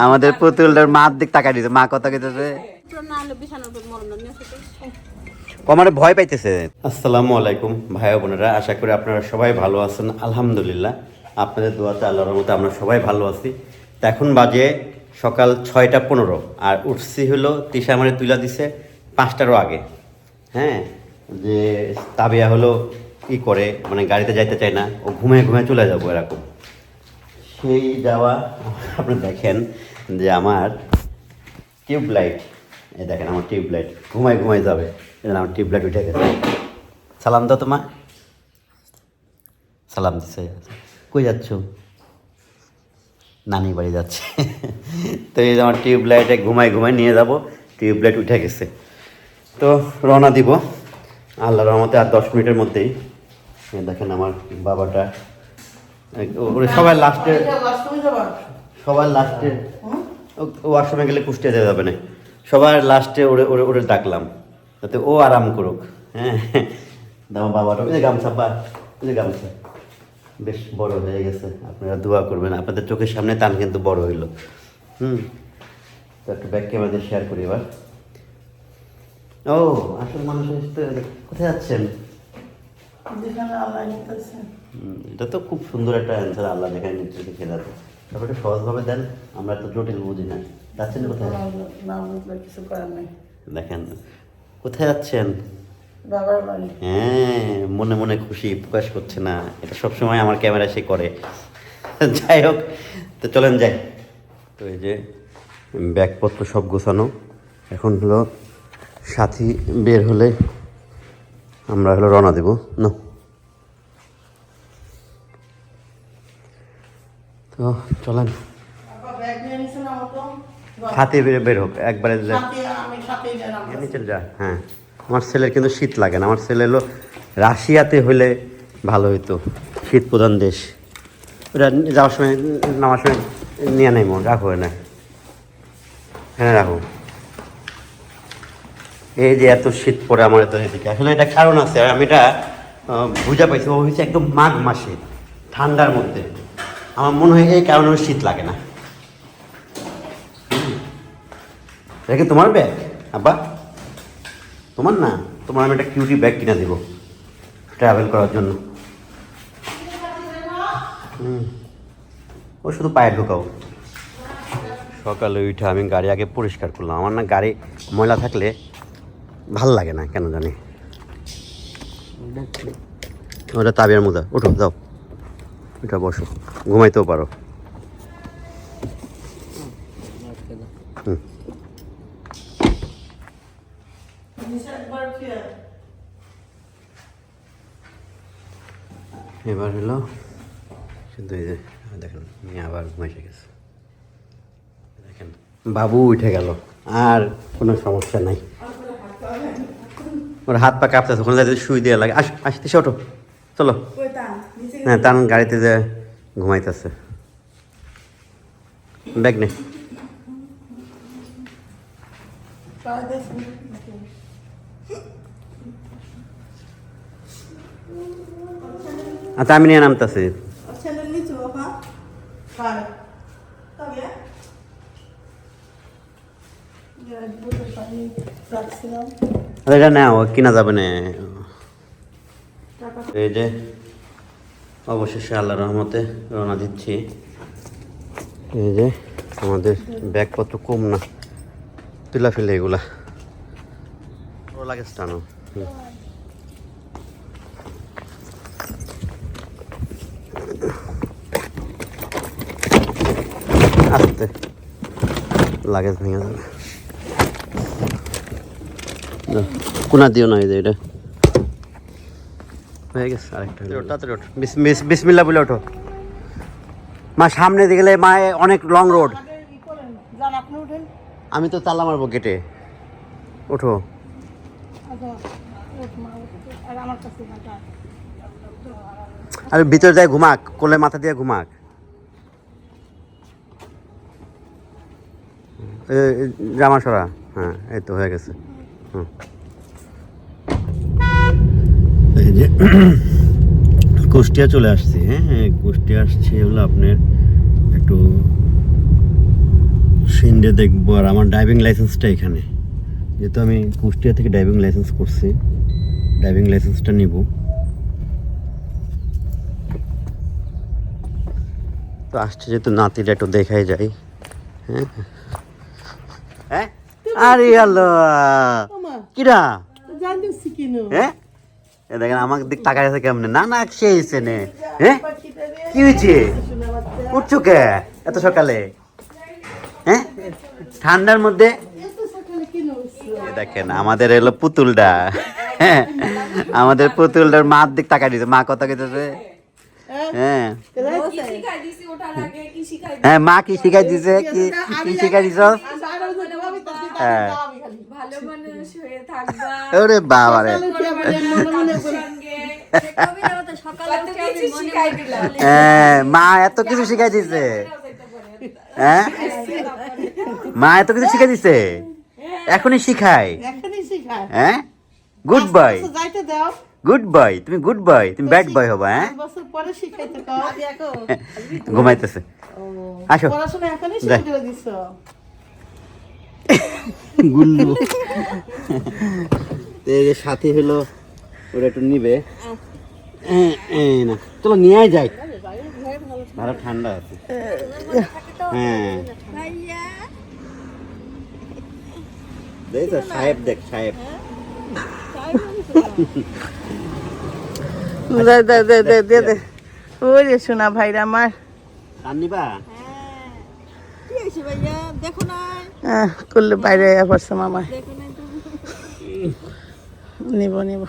আমাদের পুতুলটার মার দিক তাকাই দিতে, মা কথা কইতেছে, আমার ভয় পাইতেছে। আসসালামু আলাইকুম ভাই বোনেরা, আশা করি আপনারা সবাই ভালো আছেন। আলহামদুলিল্লাহ আপনাদের দোয়াতে আল্লাহর রহমতে আমরা সবাই ভালো আছি। তো এখন বাজে সকাল 6টা 15 আর উঠছি হলো তিশা মানে তুলা দিছে 5টারও আগে। হ্যাঁ, যে তাবিয়া হলো ই করে মানে গাড়িতে যাইতে চায় না, ও ঘুমিয়ে ঘুমিয়ে চলে যাবো এরকম। সেই যাওয়া আপনি দেখেন যে আমার টিউবলাইট, এই দেখেন আমার টিউবলাইট ঘুমাই ঘুমাই যাবে, আমার টিউবলাইট উঠে গেছে। সালাম দাও তোমার, সালাম দিচ্ছে। কই যাচ্ছ? নানি বাড়ি যাচ্ছে। তো এই যে আমার টিউবলাইটে ঘুমাই ঘুমাই নিয়ে যাব, টিউবলাইট উঠে গেছে। তো রওনা দিব আল্লাহর রহমতে আর 10 মিনিটের মধ্যেই। দেখেন আমার বাবাটা সবাই লাস্টে ওয়াশরুমে গেলে কুষ্টিয়া দেওয়া যাবে না, সবার লাস্টে ওরে ওরে ওরে ডাকলাম যাতে ও আরাম করুক। হ্যাঁ, আমার বাবাটা ওই যে গামছা ওই যে গামছা বেশ বড় হয়ে গেছে, আপনারা দোয়া করবেন। আপনাদের চোখের সামনে তান কিন্তু বড় হইলো। তো একটু ব্যাক ক্যামেরা শেয়ার করি এবার। ও আসলে মানুষ কোথায় যাচ্ছেন? এটা তো খুব সুন্দর একটা অ্যান্সার, আল্লাহ যেখানে নিচ্ছে দেখে যাবে। তারপরে একটু সহজভাবে দেন, আমরা তো জটিল বুঝি না। যাচ্ছেন কোথায়? কিছু করার নেই। দেখেন কোথায় যাচ্ছেন? বাবার বাড়ি। হ্যাঁ, মনে মনে খুশি প্রকাশ করছে না, এটা সবসময় আমার ক্যামেরা সে করে। যাই হোক, তো চলেন যাই। তো এই যে ব্যাগপত্র সব গোছানো, এখন হলো সাথী বের হলে আমরা হলো রওনা দেব না। তো চলেন, সাথে বের হোক একবারে। নিচে যা। হ্যাঁ, আমার ছেলের কিন্তু শীত লাগে না, আমার ছেলে হলো রাশিয়াতে হলে ভালো হইতো, শীত প্রধান দেশ। ওটা যাওয়ার সময় নামার সময় নিয়ে নেই, মন রাখো না, হ্যাঁ রাখো। এই যে এত শীত পড়ে আমার এত এদিকে, আসলে এটা কারণ আছে, আমি এটা বুঝা পাইছি। ও হচ্ছে একদম মাঘ মাসে ঠান্ডার মধ্যে, আমার মনে হয় এই কারণে শীত লাগে না। এটা কি তোমার ব্যাগ আব্বা? তোমার না, তোমার আমি একটা কিউটি ব্যাগ কিনে দেবো ট্রাভেল করার জন্য। ও শুধু পায়ে ঢোকাও। সকালে উঠে আমি গাড়ি আগে পরিষ্কার করলাম, আমার না গাড়ি ময়লা থাকলে ভাল লাগে না কেন জানি। ওটা তাবিয়ার মুদা, ওঠো যাও, ওটা বসো, ঘুমাইতেও পারো। এবার হলো শুধু এই যে দেখেন মেয়ে আবার ঘুমাইছে গেছে। দেখেন বাবু উঠে গেল, আর কোনো সমস্যা নাই। ওর হাত পা কাঁপতেছে, ওখানে যাতে শুই দেওয়া লাগে। আসতেছে, ওঠো চলো। হ্যাঁ, তার গাড়িতে যে ঘুমাইতেছে, ব্যাগ নেই। আচ্ছা, আমি নিয়ে নামতেছি। এটা নাও, কিনা যাবে না। এই যে অবশেষে আল্লাহর রহমতে রওনা দিচ্ছি। এই যে আমাদের ব্যাগপত্র কম না, তুলা ফেলে এগুলা লাগে টানো। আস্তে লাগেজ ভেঙে যাবে, কোনা দিও না। এই যে এটা হয়ে গেছে, আরেকটা তাড়াতাড়ি ওঠো, বিসমিল্লাহ বলে ওঠো। মা সামনে দিয়ে গেলে মা অনেক লং রোড, আমি তো তালা মারবো গেটে। ওঠো, আরে ভিতরে যায় ঘুমাক, কোলে মাথা দিয়ে ঘুমাক। জামা সরা, হ্যাঁ এই তো হয়ে গেছে। এই যে কুষ্টিয়া চলে আসছি। হ্যাঁ, কুষ্টিয়া আসছি হলো আপনার একটু একটু সিন্ডে দেখবো, আর আমার ড্রাইভিং লাইসেন্সটা এখানে, যেহেতু আমি কুষ্টিয়া থেকে ড্রাইভিং লাইসেন্স করছি, ড্রাইভিং লাইসেন্সটা নিব। তো আসছে যেহেতু নাতিটা একটু দেখাই যায়। হ্যাঁ হ্যাঁ, আরে আল্লাহ কিরা, হ্যাঁ এ দেখেন আমার দিক তাকাই আছে কেমনে, না না সে এসে নে। হ্যাঁ কি হয়েছে, উঠছো কে এত সকালে? হ্যাঁ ঠান্ডার মধ্যে। এ দেখেন আমাদের এলো পুতুলটা, হ্যাঁ আমাদের পুতুলটার মার দিক তাকাই দিছে, মা কথা কইতেছে। হ্যাঁ হ্যাঁ, মা কি শিখাই দিছে, কি কি শিখাই দিছ? হ্যাঁ ওরে বাবা রে, হ্যাঁ মা এত কিছু শিখাই দিছে। হ্যাঁ মা এত কিছু শিখাই দিছে, এখনই শিখাই। হ্যাঁ গুড বয়, গুড বয়, তুমি গুড বয়, তুমি ব্যাড বয় হবা। হ্যাঁ ঘুমাইতেছে, আসো গুল্লু সাথে হলো, ওরা একটু নিবে না, চলো নিয়ে যাই, ভালো ঠান্ডা আছে। হ্যাঁ দেখ সাহেব, দেখ সাহেব ওরে শোনা ভাইরা আমার নিবা করলে বাইরে পড়ছে মামা, নিব নিব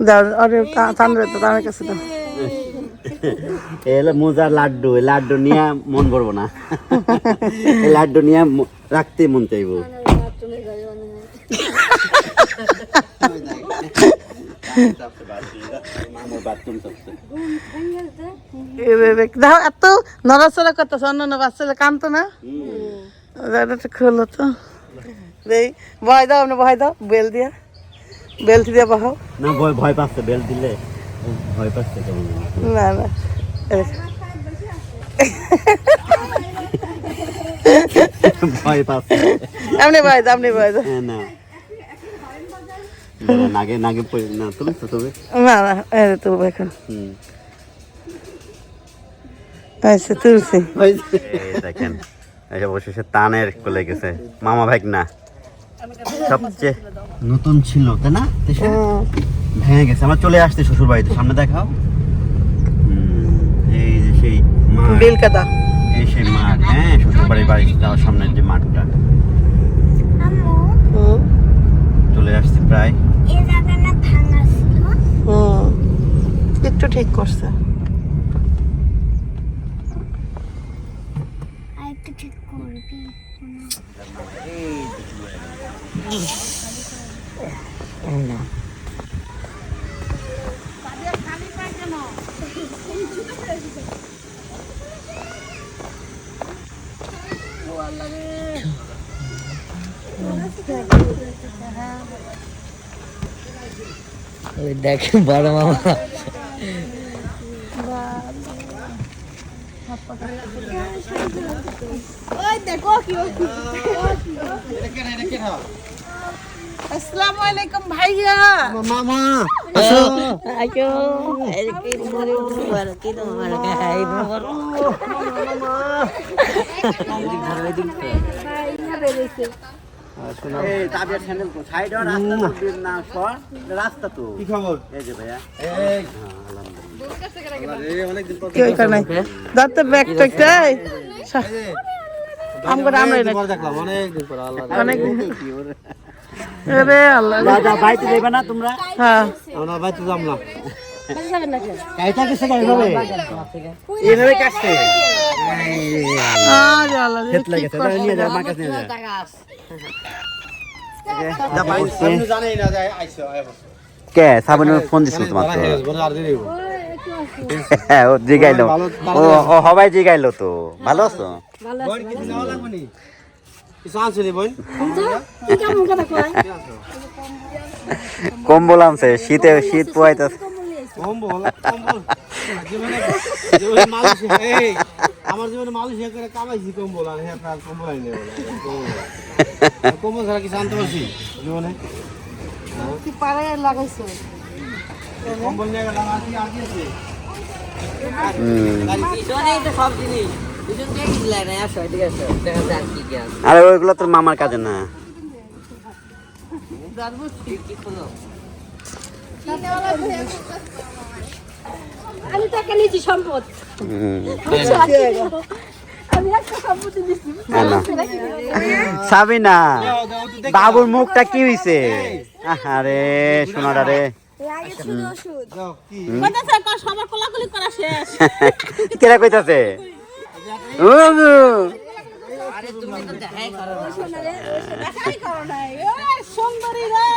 দাও, আরে তানরে তো তার কাছে দাও। এলো মোজার লাড্ডু, এই লাড্ডু নিয়ে মন ভরবো না, এই লাড্ডু নিয়ে রাখতে মন চাইবো। দেখো এত নড়াচড়া করতেছে, অন্য বাচ্চারা কানতো না, খোলো তো ভয় দাও, আপনি ভয় দাও, বেল দিয়া, বেল্ট দিয়ে বাহাও না। ভয় পাচ্ছে, বেল দিলে ভয় পাচ্ছে কেমন, না না ভয় পাচ্ছে, আপনি ভয় দাও, আপনি ভয় দাও, না নাগে নাগে না তুলছো তবে, না না তুলবো এখন। আচ্ছা তুলছি। দেখেন এই অবশেষে তানের কোলে গেছে মামা ভাই, না সবচেয়ে নতুন ছিল তাই না, ভেঙে গেছে। আমরা চলে আসছি শ্বশুর বাড়িতে, সামনে দেখাও, এই যে সেই মাঠ, বেলকাদা, এই সেই মাঠ। হ্যাঁ শ্বশুর বাড়ি যাওয়ার সামনের যে মাঠটা, চলে আসছি প্রায়। একটু ঠিক করছে, দেখ বড় মামা আসসালামু আলাইকুম ভাইয়া, মামা রাস্তা তো কি খবর, এই যে ভাইয়া দাঁতে ব্যাগ টাই আমরা অনেক আরে আল্লাহ, বাইতে যাইবা না তোমরা? হ্যাঁ আমরা বাইতে যাম না, কাইটা গেছে এইভাবে, এইভাবে কাটছে, আরে আল্লাহ রে, খেত লাগে তো নিয়ে যা, আমার কাছে নিয়ে যা। জানেই না যায় আইছো কে সাবনের ফোন দিছিল তোমার তো, ও জিগাইলো, ও সবাই জিগাইলো তো, ভালো আছো? কম্বল আনছে, শীত পোয়াইতেছে, কম্বল কম্বল জীবনে মালয়েশিয়া এই আমার জীবনে মালয়েশিয়া করে কামাইছি কম্বল আর হ্যাঁ আপনার কম্বল আইনে কম্বল ছাড়া কি জানতে পারছি জীবনে কি পারে লাগাইছো কম্বল নিয়ে গেলাম আর কি আছে সব জিনিস দুজন দিয়ে কিনলে না আসো ঠিক আছে দেখা যাক কি কি আছে আরে ওইগুলো তোর মামার কাজে না। কি হলো আমি টাকা নিয়েছি সম্পদ আমি একটা সম্পত্তি নিয়েছি সাবিনা বাবুর মুখটা কি হইছে? আরে শোনাটা রে যাও কি সবার কোলাকুলি করা শেষ কেরা কইতাছে? আরে তুমি তো দেখাই করো না দেখাই করো নাই ওই সুন্দরী রে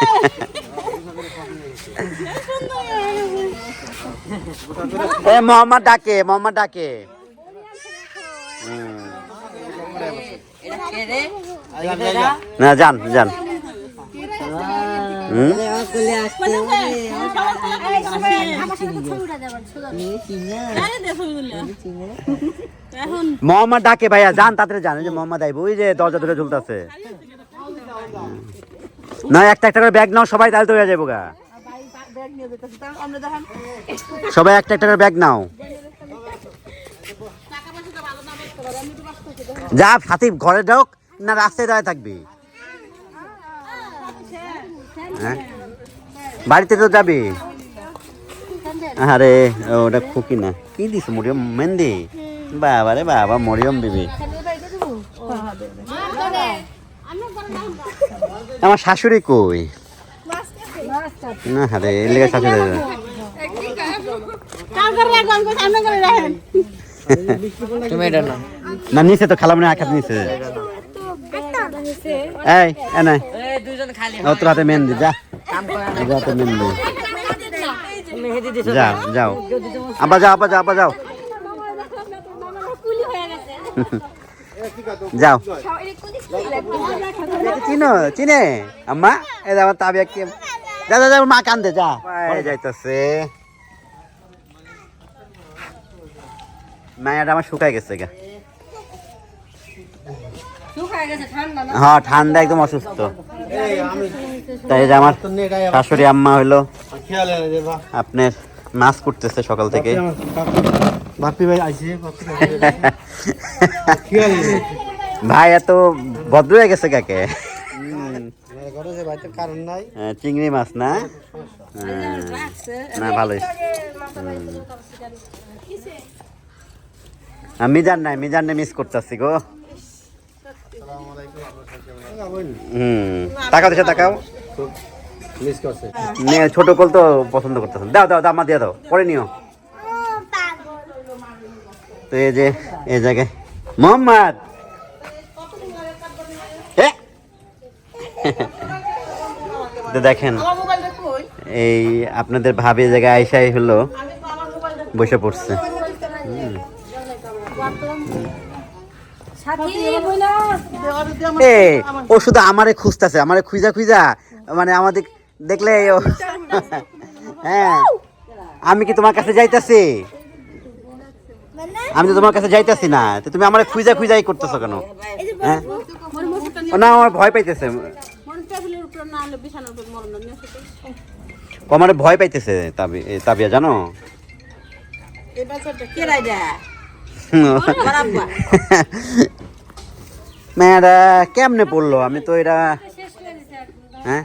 এ মোহাম্মদ ডাকে, মোহাম্মদ ডাকে। এটা কে রে না যান যান। হুম আরে আকলে আসতে আমার সাথে ছবি উঠা দেবেন মোহাম্মদ ডাকে ভাইয়া, যান তাড়াতাড়ি যান। ওই যে মোহাম্মদ আইব, ওই যে দরজা ধরে ঝুলতেছে। না একটা একটা করে ব্যাগ নাও সবাই, তাহলে তো হয়ে যাবো গা। ব্যাগ নিয়ে যেতেছি আমরা দেখেন সবাই একটা একটা করে ব্যাগ নাও। যা সাথী ঘরে ঢোক না রাস্তায় দাঁড়ায় থাকবি? হ্যাঁ বাড়িতে তো যাবি। আরে ওটা খুকি না, কি দিস মরিয়ম মেহেন্দি? বাবা রে বাবা, মরিয়ম বিবি। আমার শাশুড়ি কই? না আরে এর লেগে শাশুড়ি তুমি এটা না না নিচে তো খালাম না, এক হাত নিচে। এই এনে এই দুজন খালি ও তোর হাতে মেহেন্দি, যা কাম করে তোর হাতে মেহেন্দি, মেহেদি দিছো যাও যাও। আব্বা যাও, আব্বা যাও, আব্বা যাও, কুলি হয়ে গেছে যাও। কুলি চিনো চিনে আম্মা? এই আমার তাবিয়া কে? যা যা যা, ওর মা কান্দে, যা যাইতেছে। মায়াটা আমার শুকাই গেছে গা। হ্যাঁ ঠান্ডা, একদম অসুস্থ। এই আমি তাই যে আমার তো নেটাই শাশুড়ি আম্মা হইলো খেয়াল রে বা আপনার মাছ করতেছে সকাল থেকে। বাপি ভাই আইছে বাপি খেয়াল রে ভাই এত ভদ্র হয়ে গেছে কাকে? ঘরে যে ভাইতে কারণ নাই চিংড়ি মাছ না? না ভালোই। মিজান নাই, মিজান মিস করতেছি গো। তাকাও দেশে তাকাও। মিস করছে ছোট কল তো পছন্দ করতেছেন। দাও দাও দাও, মা দিয়ে দাও, পরে নিও। তো এই যে এই জায়গায় মোহাম্মদ তো দেখেন এই আপনাদের ভাবি জায়গায় আইসাই হলো বসে পড়ছে। এ ও শুধু আমারে খুঁজতেছে, আমারে খুঁজা খুঁজা, মানে আমাদের দেখলে হ্যাঁ আমি কি তোমার কাছে যাইতাছি? আমি তো তোমার কাছে যাইতাছি না, তো তুমি আমারে খুঁজা খুঁজাই করতেছো কেন? হ্যাঁ না আমার ভয় পাইতেছে, ও আমার ভয় পাইতেছে তাবিয়া, জানো? মেয়েরা কেমনে পড়লো? আমি তো এটা হ্যাঁ